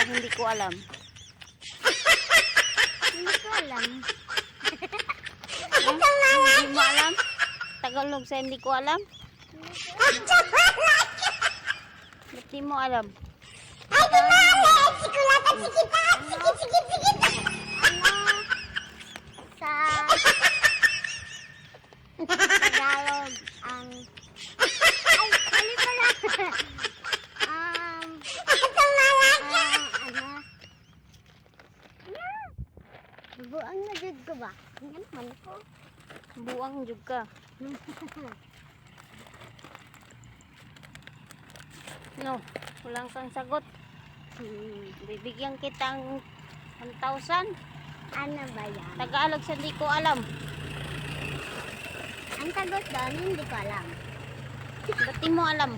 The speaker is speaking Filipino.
hindi ko alam? Hindi ko alam. Hindi mo alam? Tagalog sa hindi ko alam? Ba't di mo alam? Sa Tagalog ang mali pala. Buang na jud ko ba? Ano man ko? Buang jud ka. No, walang kang sagot. Bibigyan kitang 1,000. Ano ba yan? Tagalog sa hindi ko alam. Ang sagot doon, hindi ko alam. Ba't di mo alam?